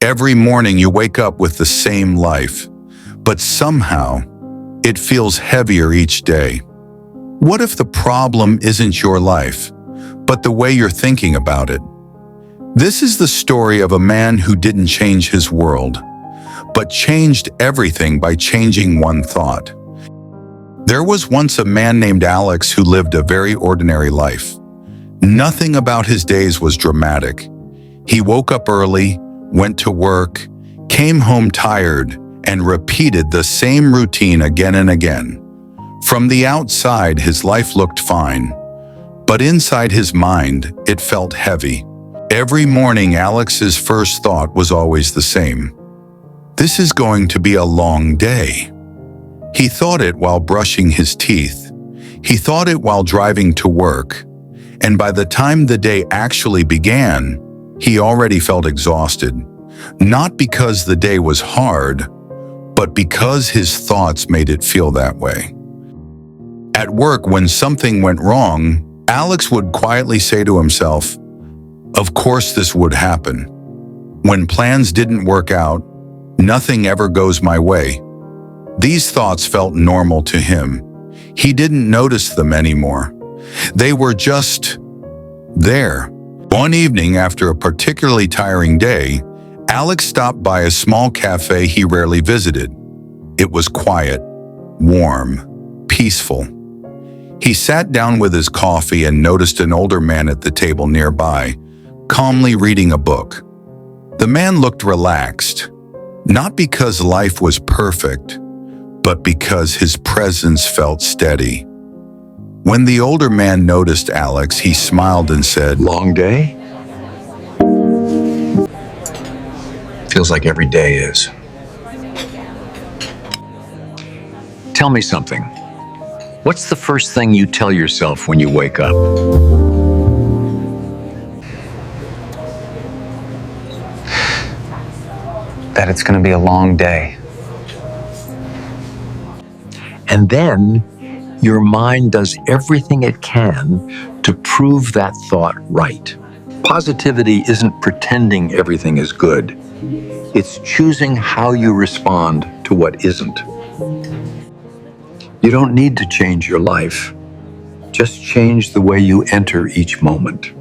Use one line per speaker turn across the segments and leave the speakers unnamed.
Every morning you wake up with the same life, but somehow it feels heavier each day. What if the problem isn't your life, but the way you're thinking about it? This is the story of a man who didn't change his world, but changed everything by changing one thought. There was once a man named Alex who lived a very ordinary life. Nothing about his days was dramatic. He woke up early, went to work, came home tired, and repeated the same routine again and again. From the outside, his life looked fine, but inside his mind, it felt heavy. Every morning, Alex's first thought was always the same. This is going to be a long day. He thought it while brushing his teeth. He thought it while driving to work. And by the time the day actually began, he already felt exhausted. Not because the day was hard, but because his thoughts made it feel that way. At work, when something went wrong, Alex would quietly say to himself, "Of course this would happen. When plans didn't work out, nothing ever goes my way." These thoughts felt normal to him. He didn't notice them anymore. They were just there. One evening, after a particularly tiring day, Alex stopped by a small cafe he rarely visited. It was quiet, warm, peaceful. He sat down with his coffee and noticed an older man at the table nearby, calmly reading a book. The man looked relaxed, not because life was perfect, but because his presence felt steady. When the older man noticed Alex, he smiled and said,
Long day? Feels like every day is. Tell me something. What's the first thing you tell yourself when you wake up?
That it's going to be a long day.
And then your mind does everything it can to prove that thought right. Positivity isn't pretending everything is good. It's choosing how you respond to what isn't. You don't need to change your life. Just change the way you enter each moment.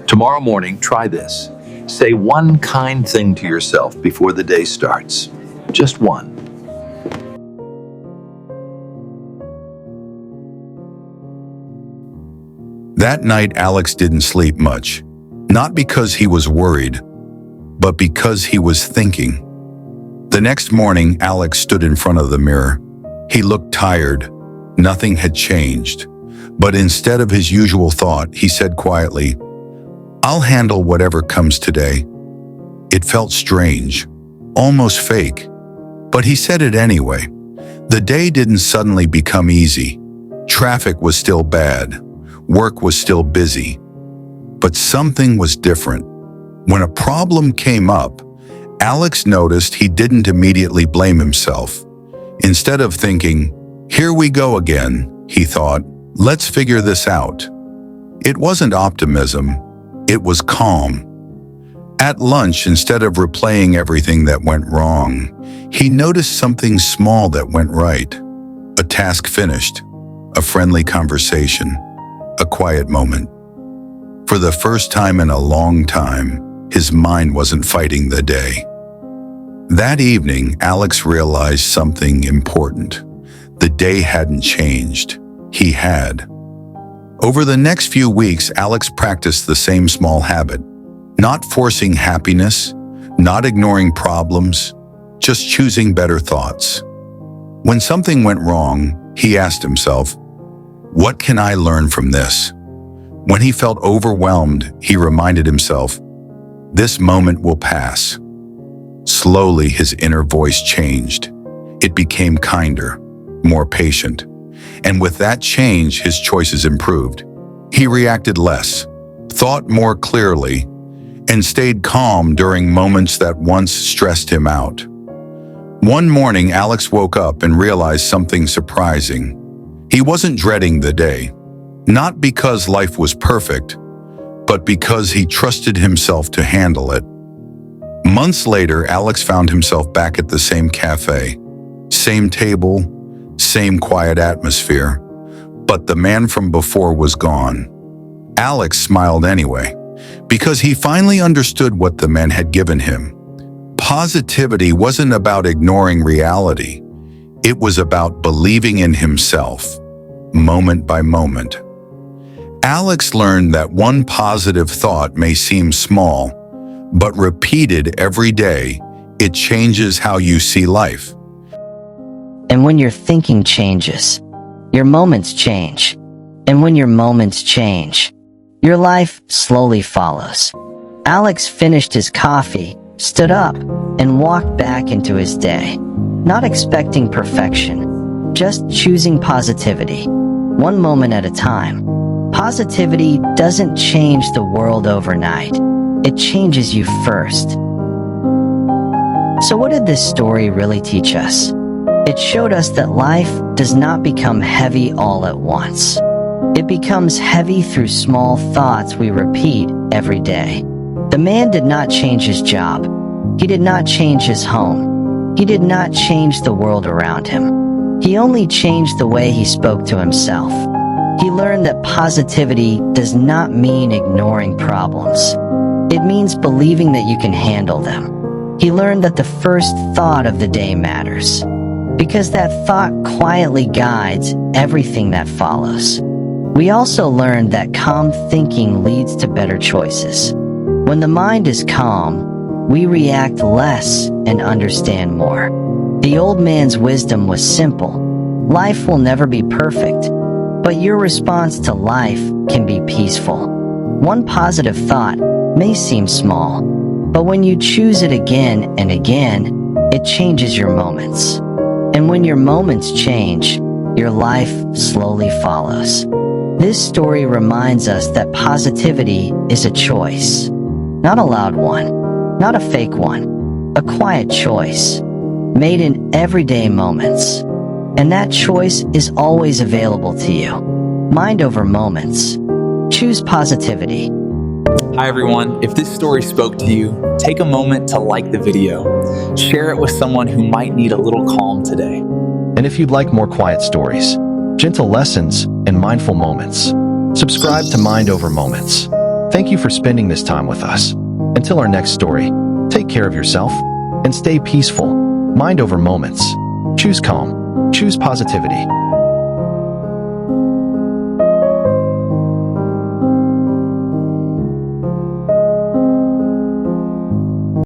Tomorrow morning, try this. Say one kind thing to yourself before the day starts. Just one.
That night, Alex didn't sleep much, not because he was worried, but because he was thinking. The next morning, Alex stood in front of the mirror. He looked tired. Nothing had changed. But instead of his usual thought, he said quietly, "I'll handle whatever comes today." It felt strange, almost fake, but he said it anyway. The day didn't suddenly become easy. Traffic was still bad. Work was still busy. But something was different. When a problem came up, Alex noticed he didn't immediately blame himself. Instead of thinking, "Here we go again," he thought, "Let's figure this out." It wasn't optimism, it was calm. At lunch, instead of replaying everything that went wrong, he noticed something small that went right. A task finished, a friendly conversation, a quiet moment. For the first time in a long time, his mind wasn't fighting the day. That evening, Alex realized something important. The day hadn't changed. He had. Over the next few weeks, Alex practiced the same small habit. Not forcing happiness, not ignoring problems, just choosing better thoughts. When something went wrong, he asked himself, "What can I learn from this?" When he felt overwhelmed, he reminded himself, "This moment will pass." Slowly, his inner voice changed. It became kinder, more patient. And with that change, his choices improved. He reacted less, thought more clearly, and stayed calm during moments that once stressed him out. One morning, Alex woke up and realized something surprising. He wasn't dreading the day, not because life was perfect, but because he trusted himself to handle it. Months later, Alex found himself back at the same cafe, same table, same quiet atmosphere, but the man from before was gone. Alex smiled anyway, because he finally understood what the man had given him. Positivity wasn't about ignoring reality. It was about believing in himself, moment by moment. Alex learned that one positive thought may seem small, but repeated every day, it changes how you see life.
And when your thinking changes, your moments change. And when your moments change, your life slowly follows. Alex finished his coffee, stood up, and walked back into his day, not expecting perfection, just choosing positivity, one moment at a time. Positivity doesn't change the world overnight. It changes you first. So what did this story really teach us? It showed us that life does not become heavy all at once. It becomes heavy through small thoughts we repeat every day. The man did not change his job. He did not change his home. He did not change the world around him. He only changed the way he spoke to himself. He learned that positivity does not mean ignoring problems. It means believing that you can handle them. He learned that the first thought of the day matters, because that thought quietly guides everything that follows. We also learned that calm thinking leads to better choices. When the mind is calm, we react less and understand more. The old man's wisdom was simple. Life will never be perfect, but your response to life can be peaceful. One positive thought may seem small, but when you choose it again and again, it changes your moments. And when your moments change, your life slowly follows. This story reminds us that positivity is a choice. Not a loud one, not a fake one, a quiet choice, made in everyday moments. And that choice is always available to you. Mind over moments. Choose positivity.
Hi everyone, if this story spoke to you, take a moment to like the video. Share it with someone who might need a little calm today.
And if you'd like more quiet stories, gentle lessons, and mindful moments, subscribe to Mind Over Moments. Thank you for spending this time with us. Until our next story, take care of yourself and stay peaceful. Mind Over Moments. Choose calm. Choose positivity.